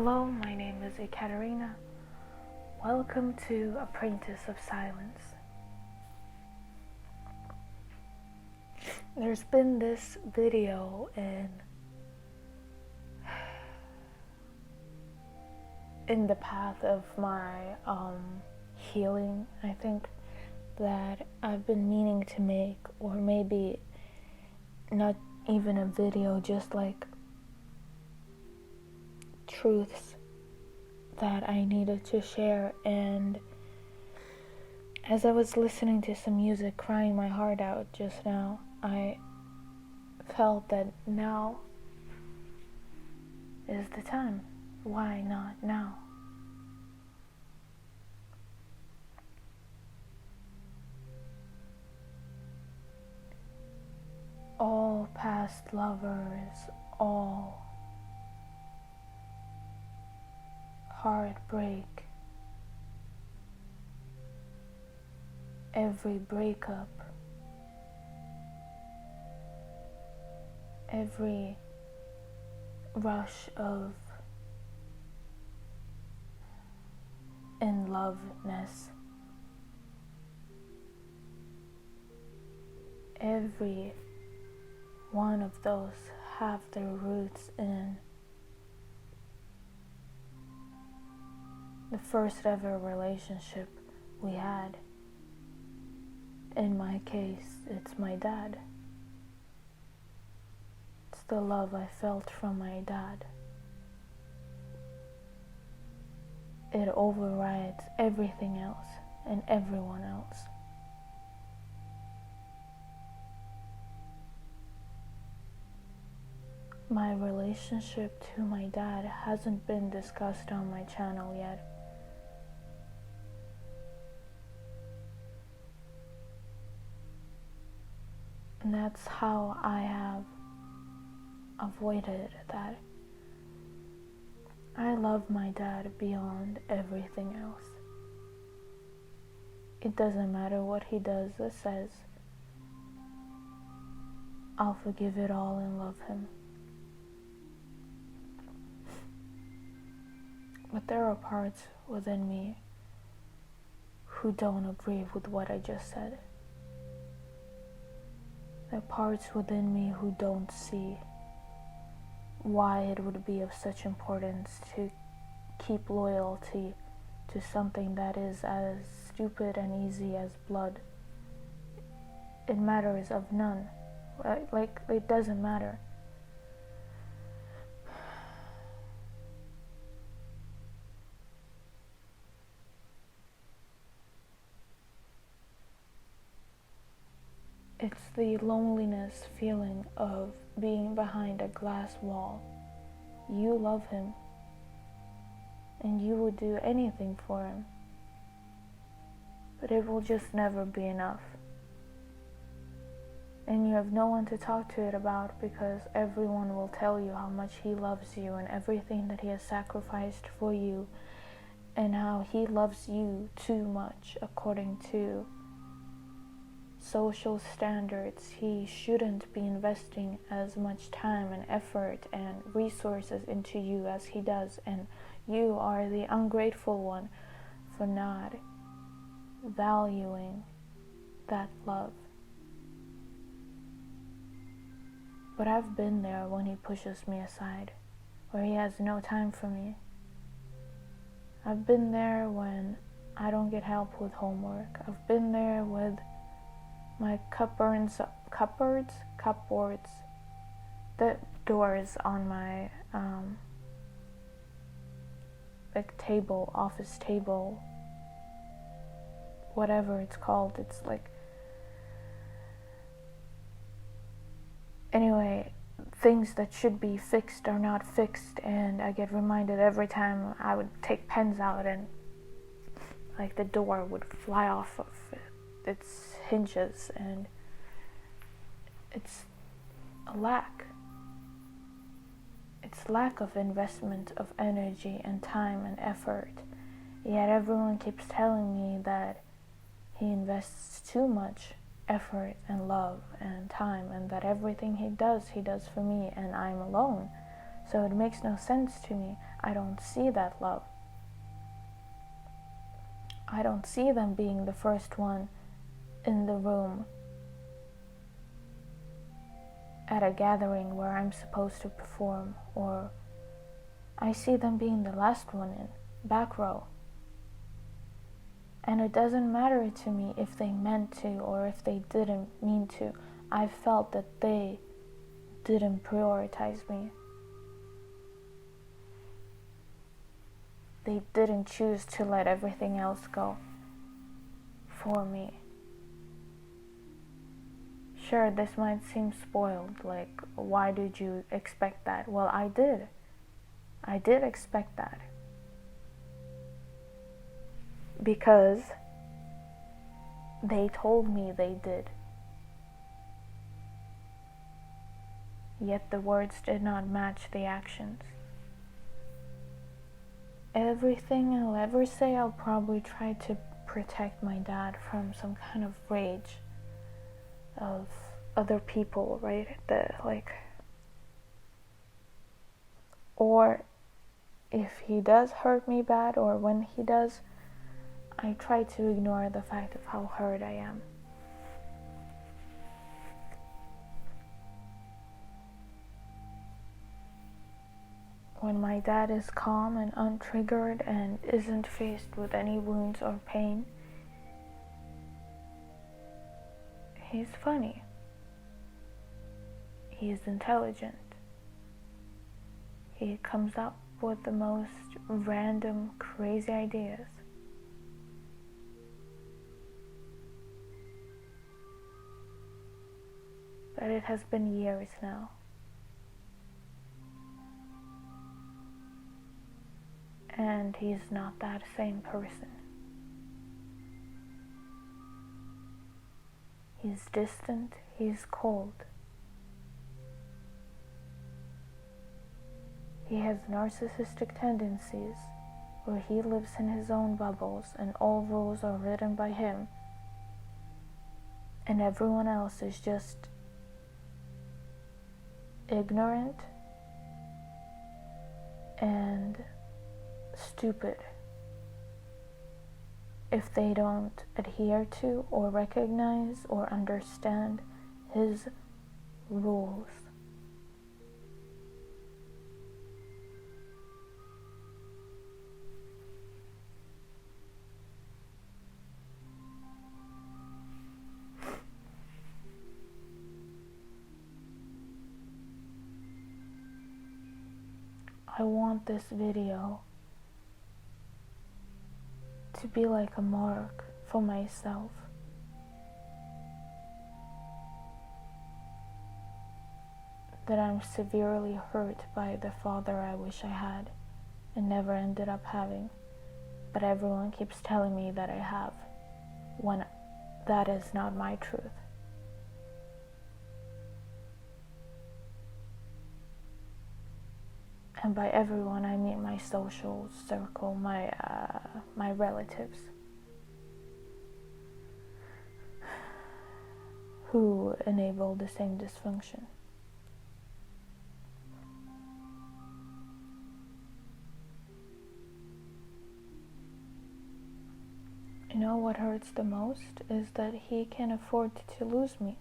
Hello, my name is Ecaterina. Welcome to Apprentice of Silence. There's been this video in the path of my healing, I think, that I've been meaning to make, or maybe not even a video, just like truths that I needed to share. And as I was listening to some music, crying my heart out just now, I felt that now is the time. Why not now? All past lovers, all heartbreak, every breakup, every rush of in-loveness, every one of those have their roots in the first ever relationship we had. In my case, it's my dad. It's the love I felt from my dad. It overrides everything else and everyone else. My relationship to my dad hasn't been discussed on my channel yet. And that's how I have avoided that. I love my dad beyond everything else. It doesn't matter what he does or says. I'll forgive it all and love him. But there are parts within me who don't agree with what I just said. There are parts within me who don't see why it would be of such importance to keep loyalty to something that is as stupid and easy as blood. It matters of none. Like, it doesn't matter. It's the loneliness feeling of being behind a glass wall. You love him, and you would do anything for him, but it will just never be enough. And you have no one to talk to it about, because everyone will tell you how much he loves you and everything that he has sacrificed for you, and how he loves you too much according to social standards. He shouldn't be investing as much time and effort and resources into you as he does, and you are the ungrateful one for not valuing that love. But I've been there when he pushes me aside, where he has no time for me. I've been there when I don't get help with homework. I've been there with my cupboards, the doors on my like table, office table, whatever it's called. It's like, anyway, things that should be fixed are not fixed, and I get reminded every time I would take pens out, and like the door would fly off of its hinges, and it's a lack. It's lack of investment of energy and time and effort. Yet everyone keeps telling me that he invests too much effort and love and time, and that everything he does for me, and I'm alone. So it makes no sense to me. I don't see that love. I don't see them being the first one in the room at a gathering where I'm supposed to perform, or I see them being the last one in, back row. And it doesn't matter to me if they meant to or if they didn't mean to. I felt that they didn't prioritize me. They didn't choose to let everything else go for me. Sure, this might seem spoiled, like, why did you expect that? Well, I did. I did expect that. Because they told me they did. Yet the words did not match the actions. Everything I'll ever say, I'll probably try to protect my dad from some kind of rage of other people, right? Or if he does hurt me bad, or when he does, I try to ignore the fact of how hurt I am. When my dad is calm and untriggered and isn't faced with any wounds or pain, he's funny. He's intelligent. He comes up with the most random, crazy ideas. But it has been years now. And he's not that same person. He's distant, he's cold. He has narcissistic tendencies where he lives in his own bubbles and all rules are written by him. And everyone else is just ignorant and stupid if they don't adhere to or recognize or understand his rules. I want this video to be like a mark for myself. That I'm severely hurt by the father I wish I had and never ended up having, but everyone keeps telling me that I have, when that is not my truth. And by everyone, I mean my social circle, my relatives, who enable the same dysfunction. You know what hurts the most is that he can afford to lose me.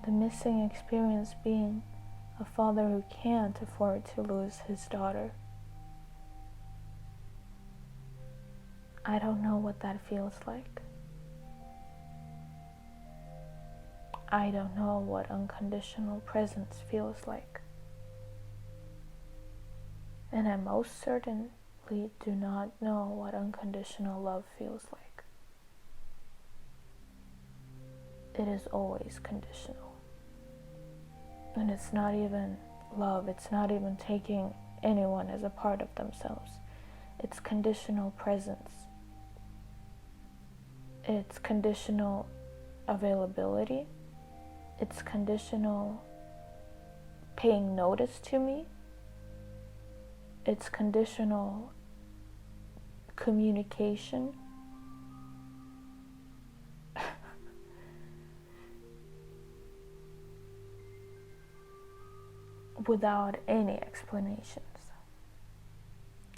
The missing experience being a father who can't afford to lose his daughter. I don't know what that feels like. I don't know what unconditional presence feels like. And I most certainly do not know what unconditional love feels like. It is always conditional. And it's not even love, it's not even taking anyone as a part of themselves. It's conditional presence. It's conditional availability. It's conditional paying notice to me. It's conditional communication. without any explanations.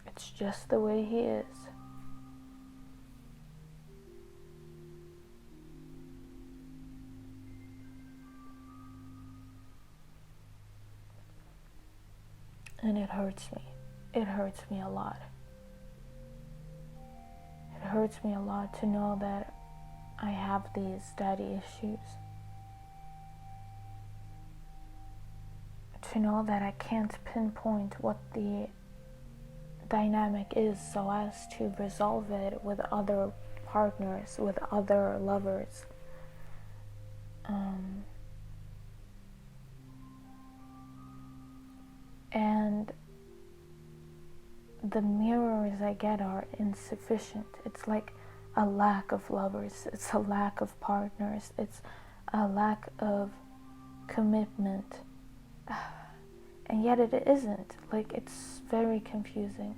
It's just the way he is. And it hurts me. It hurts me a lot. It hurts me a lot to know that I have these daddy issues. To know that I can't pinpoint what the dynamic is so as to resolve it with other partners, with other lovers. And the mirrors I get are insufficient. It's like a lack of lovers, it's a lack of partners, it's a lack of commitment. And yet it isn't. Like, it's very confusing.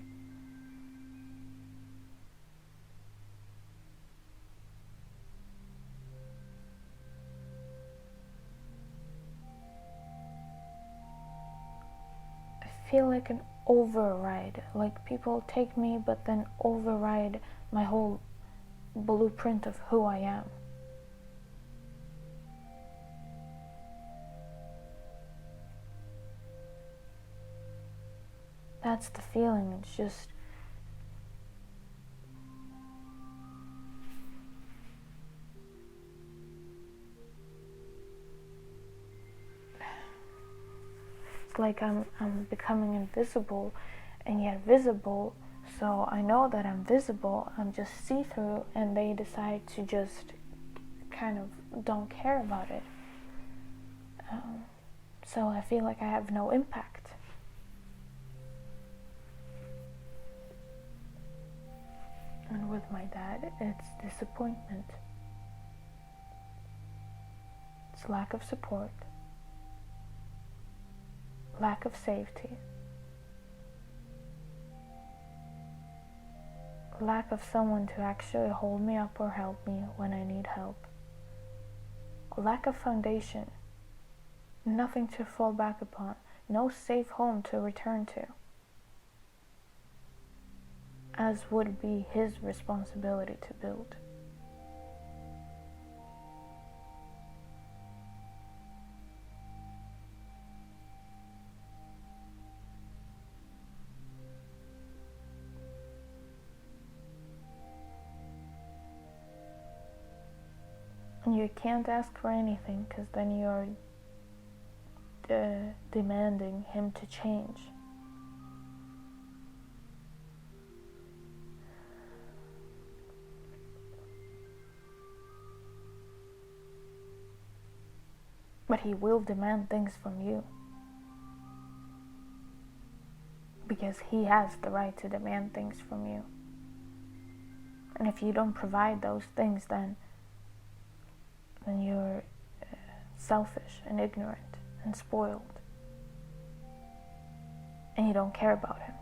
I feel like an override. Like, people take me but then override my whole blueprint of who I am. That's the feeling. It's just it's like I'm becoming invisible and yet visible. So I know that I'm visible, I'm just see-through, and they decide to just kind of don't care about it. So I feel like I have no impact. And with my dad, it's disappointment. It's lack of support, lack of safety, lack of someone to actually hold me up or help me when I need help, lack of foundation, nothing to fall back upon, no safe home to return to, as would be his responsibility to build. And you can't ask for anything, because then you're demanding him to change. But he will demand things from you, because he has the right to demand things from you. And if you don't provide those things, then you're selfish and ignorant and spoiled, and you don't care about him.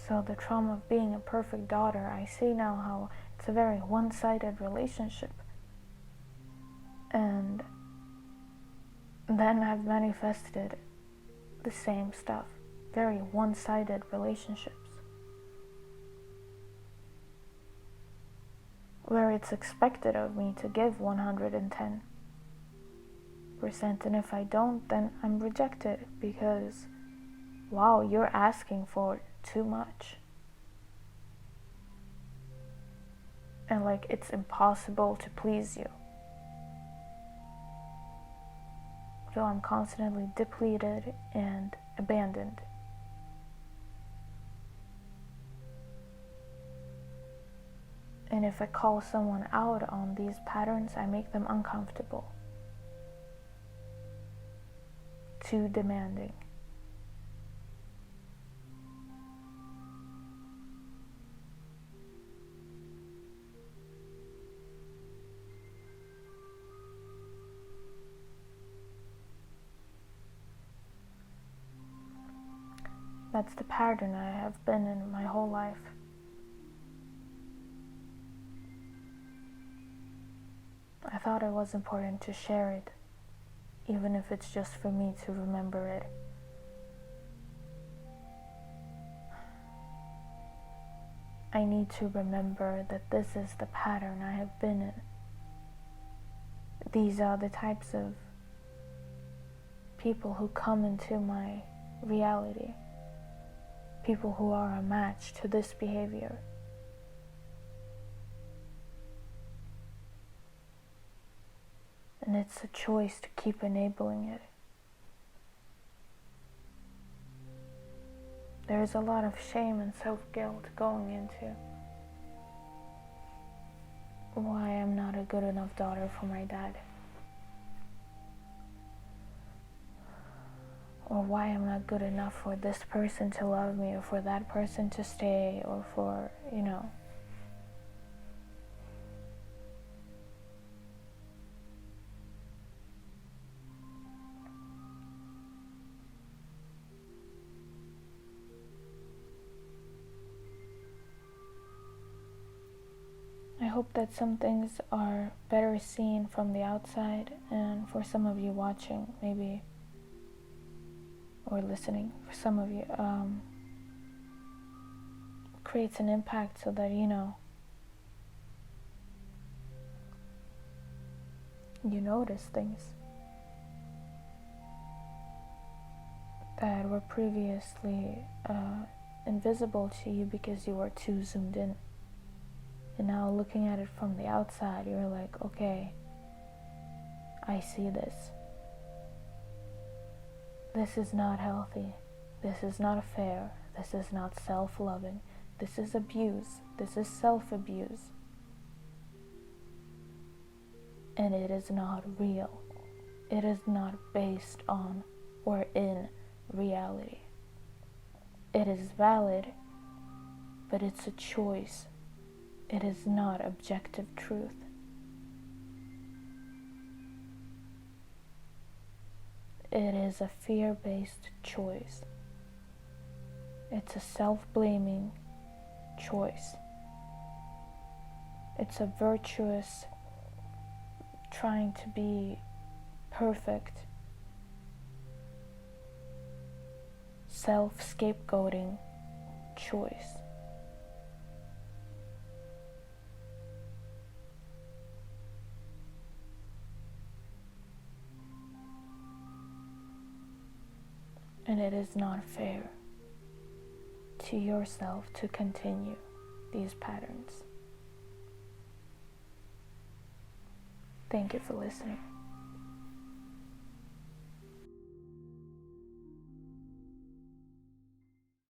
So the trauma of being a perfect daughter, I see now how it's a very one-sided relationship. And then I've manifested the same stuff. Very one-sided relationships. Where it's expected of me to give 110%. And if I don't, then I'm rejected because, wow, you're asking for too much. And like, it's impossible to please you. So I'm constantly depleted and abandoned. And if I call someone out on these patterns, I make them uncomfortable. Too demanding. That's the pattern I have been in my whole life. I thought it was important to share it, even if it's just for me to remember it. I need to remember that this is the pattern I have been in. These are the types of people who come into my reality. People who are a match to this behavior. And it's a choice to keep enabling it. There is a lot of shame and self-guilt going into why I'm not a good enough daughter for my dad. Or why I'm not good enough for this person to love me, or for that person to stay, or for, I hope that some things are better seen from the outside, and for some of you watching, maybe, or listening, for some of you, creates an impact so that, you notice things that were previously invisible to you because you were too zoomed in. And now looking at it from the outside, you're like, okay, I see this. This is not healthy. This is not fair. This is not self-loving. This is abuse. This is self-abuse. And it is not real. It is not based on or in reality. It is valid, but it's a choice. It is not objective truth. It is a fear-based choice. It's a self-blaming choice. It's a virtuous, trying to be perfect, self-scapegoating choice. And it is not fair to yourself to continue these patterns. Thank you for listening.